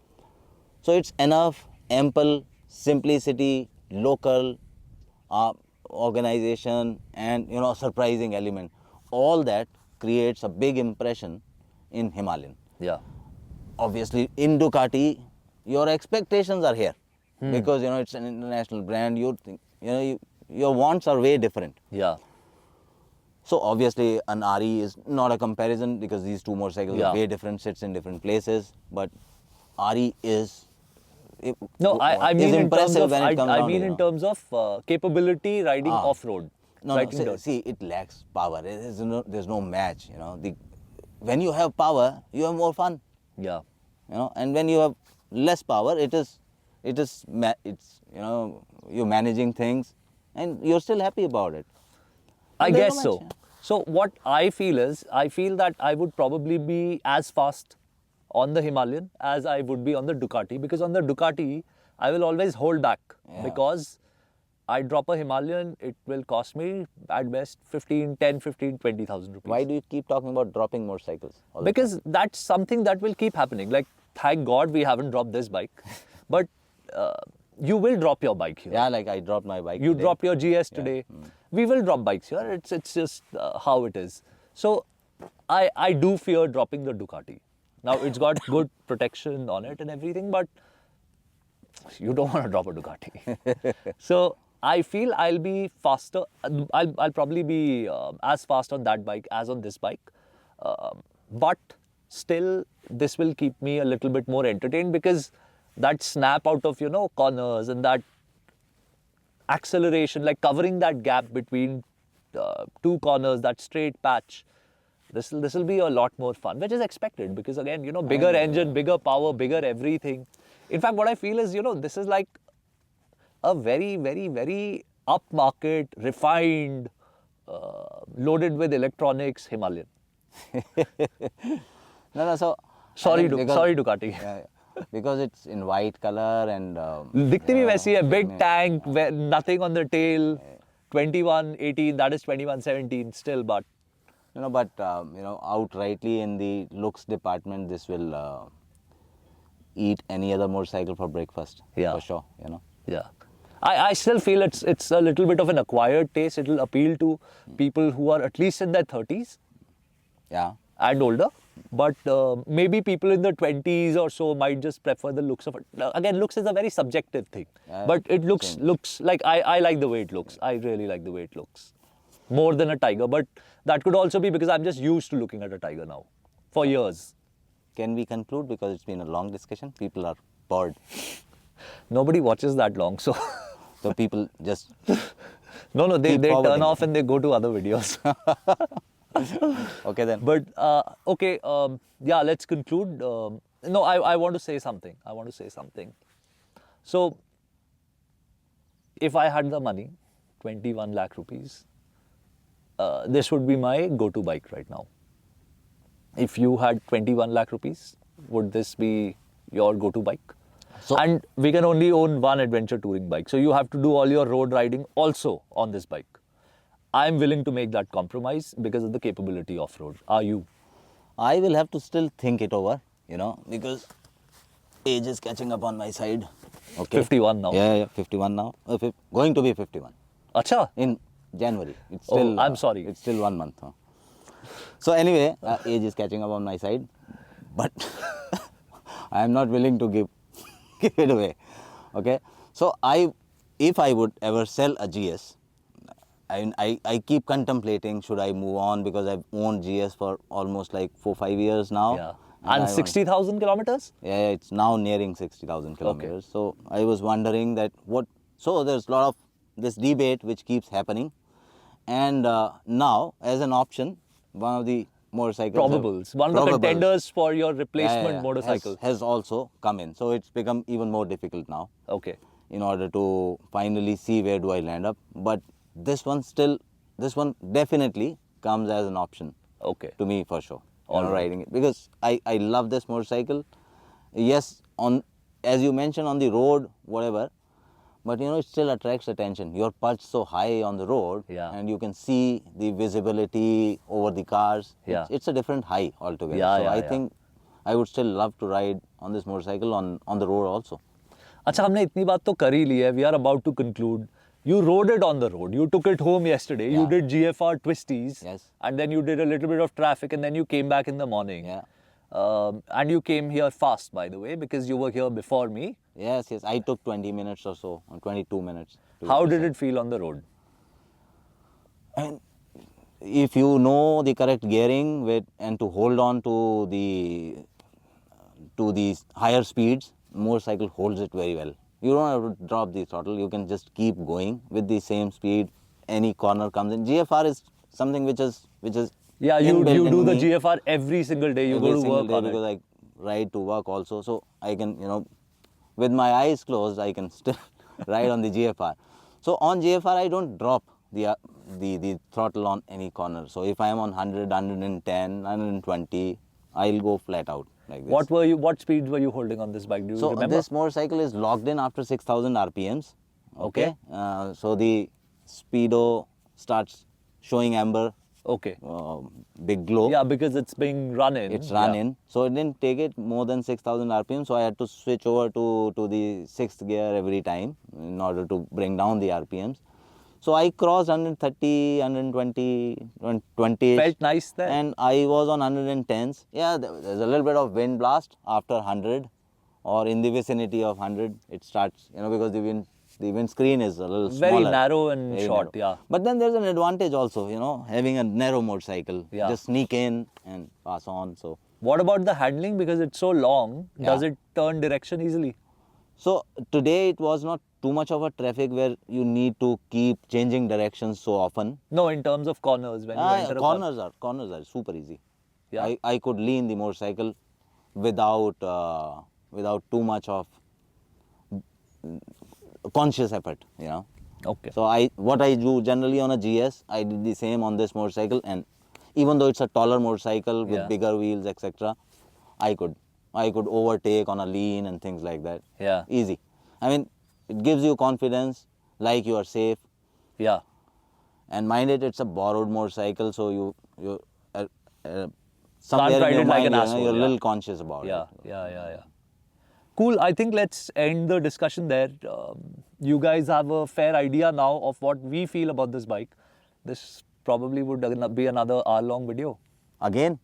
So it's enough, ample, simplicity, local, organization, and, you know, surprising element. All that creates a big impression in Himalayan. Yeah. Obviously, in Ducati, your expectations are here because, you know, it's an international brand. You think, you know, your wants are way different. Yeah. So obviously, an RE is not a comparison because these two motorcycles Yeah. are way different, sits in different places. But RE is No, I is mean in terms impressive of when it comes I down to, mean you in know. terms of capability riding off road. No, riding dirt. see, it lacks power. There's no match. You know, when you have power, you have more fun. Yeah. You know, and when you have less power, it's you know, you're managing things, and you're still happy about it. I And there's guess no so. match, yeah. So what I feel is, I feel that I would probably be as fast on the Himalayan as I would be on the Ducati, because on the Ducati I will always hold back Yeah. because I drop a Himalayan, it will cost me at best 20,000 rupees. Why do you keep talking about dropping motorcycles? all the Because that's something that will keep happening. Like, thank God we haven't dropped this bike, but you will drop your bike here. time? Yeah, like I dropped my bike. You today. dropped your GS today. We will drop bikes here. It's just how it is. So I do fear dropping the Ducati. Now it's got good protection on it and everything, but you don't want to drop a Ducati. So I feel I'll be faster. I'll probably be as fast on that bike as on this bike, but still this will keep me a little bit more entertained because that snap out of, you know, corners and that acceleration, like covering that gap between two corners, that straight patch, this will be a lot more fun, which is expected because, again, you know, bigger engine, bigger power, bigger everything. In fact, what I feel is, you know, this is like a very upmarket, refined, loaded with electronics Himalayan. No, so Sorry, I think sorry Ducati. yeah, because it's in white color and दिखती भी वैसी है, big yeah. tank, nothing on the tail, 2118, that is 2117 still, but you know, but you know, outrightly in the looks department, this will eat any other motorcycle for breakfast. Yeah. For sure. You know. yeah. I still feel it's a little bit of an acquired taste. It will appeal to people who are at least in their 30s Yeah. and older. But maybe people in the 20s or so might just prefer the looks of it. Again, looks is a very subjective thing. Yeah, But it looks same. looks like I like the way it looks. I really like the way it looks. More than a tiger. But that could also be because I'm just used to looking at a tiger now for years. Can we conclude, because it's been a long discussion? People are bored. Nobody watches that long, so So people just no, they Keep turn forwarding. off and they go to other videos. okay then. But okay, yeah, let's conclude. No, I want to say something. So, if I had the money, 21 lakh rupees, this would be my go-to bike right now. If you had 21 lakh rupees, would this be your go-to bike? So- And we can only own one adventure touring bike. So you have to do all your road riding also on this bike. I'm willing to make that compromise because of the capability off-road. Are you? I will have to still think it over, you know, because age is catching up on my side. Okay. 51 now. Yeah, 51 now. Going to be 51 Acha? in January. It's Oh, still. I'm sorry. It's still 1 month. Huh? So anyway, age is catching up on my side, but I am not willing to give it away. Okay. So if I would ever sell a GS, I keep contemplating, should I move on, because I've owned GS for almost like 4-5 years now. Yeah. And 60,000 kilometers? Yeah, it's now nearing 60,000 kilometers. Okay. So I was wondering that so there's a lot of this debate which keeps happening. And now, as an option, one of the motorcycles... One of the contenders for your replacement motorcycle. Has also come in. So it's become even more difficult now. Okay. In order to finally see where do I land up. But this one definitely comes as an option. Okay. To me, for sure. All right. Riding it, because I love this motorcycle. Yes, as you mentioned, on the road, whatever, but you know, it still attracts attention. You're perched so high on the road, and you can see the visibility over the cars. Yeah. It's a different high altogether. I think I would still love to ride on this motorcycle on the road also. अच्छा, हमने इतनी बात तो कर ही ली है. We are about to conclude. You rode it on the road. You took it home yesterday. Yeah. You did GFR twisties. Yes. And then you did a little bit of traffic, and then you came back in the morning. Yeah. And you came here fast, by the way, because you were here before me. Yes. I took 20 minutes or so, or 22 minutes. How did it feel on the road? And if you know the correct gearing and to hold on to these higher speeds, motorcycle holds it very well. You don't have to drop the throttle. You can just keep going with the same speed. Any corner comes in. GFR is something which is yeah. You do the me. GFR every single day. You go to work on it. Because I ride to work also, so I can, you know, with my eyes closed, I can still ride on the GFR. So on GFR, I don't drop the throttle on any corner. So if I am on 100, 110, 120, I'll go flat out. Like this. What speeds were you holding on this bike? Do you remember? This motorcycle is locked in after 6,000 RPMs. Okay. So the speedo starts showing amber. Okay. Big glow. Yeah, because it's being run in. It's run in. So it didn't take it more than 6,000 RPM. So I had to switch over to the 6th gear every time in order to bring down the RPMs. So I crossed 130, 120, 120. Felt nice there. And I was on 110s. Yeah, there's a little bit of wind blast after 100 or in the vicinity of 100. It starts, you know, because the windscreen is a little very smaller. Narrow and very short, narrow. Yeah. But then there's an advantage also, you know, having a narrow motorcycle. Yeah. Just sneak in and pass on. So what about the handling? Because it's so long, does it turn direction easily? So today it was not too much of a traffic where you need to keep changing directions so often. No, in terms of corners. When you enter corners are super easy. Yeah. I could lean the motorcycle without too much of conscious effort, you know. Okay. So what I do generally on a GS, I did the same on this motorcycle, and even though it's a taller motorcycle with bigger wheels, etc., I could overtake on a lean and things like that. Yeah. Easy. I mean, it gives you confidence, like you are safe. Yeah. And mind it, it's a borrowed motorcycle, so you somewhere in your mind, like an asshole, you're a little conscious about it. Yeah. Cool. I think let's end the discussion there. You guys have a fair idea now of what we feel about this bike. This probably would be another hour-long video. Again?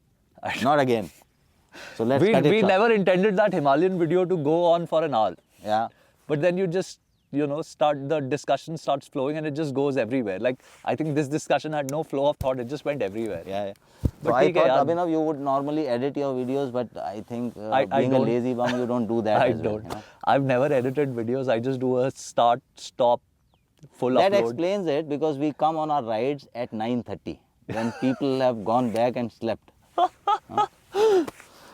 Not again. So let's cut it we short. never intended that Himalayan video to go on for an hour. Yeah. But then you just, the discussion starts flowing and it just goes everywhere. Like, I think this discussion had no flow of thought. It just went everywhere. Yeah. But so I thought, Abhinav, you would normally edit your videos, but I think being a lazy bum, you don't do that. I don't. Well, you know? I've never edited videos. I just do a start, stop, full upload. That explains it, because we come on our rides at 9:30 when people have gone back and slept.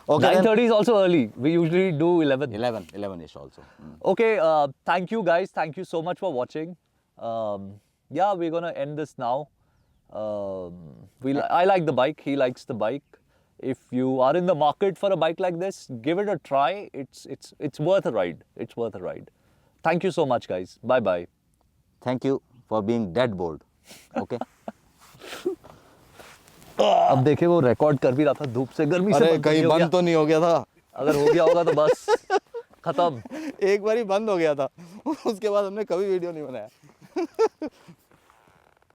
Okay, 9:30 is also early. We usually do 11. 11-ish also. Okay, thank you guys. Thank you so much for watching. Yeah, we're going to end this now. I like the bike. He likes the bike. If you are in the market for a bike like this, give it a try. It's worth a ride. It's worth a ride. Thank you so much, guys. Bye-bye. Thank you for being dead bored. Okay. अब देखे वो record कर भी रहा था धूप से गर्मी से कहीं बंद तो नहीं हो गया था अगर हो गया होगा तो बस खत्म एक बार ही बंद हो गया था उसके बाद हमने कभी वीडियो नहीं बनाया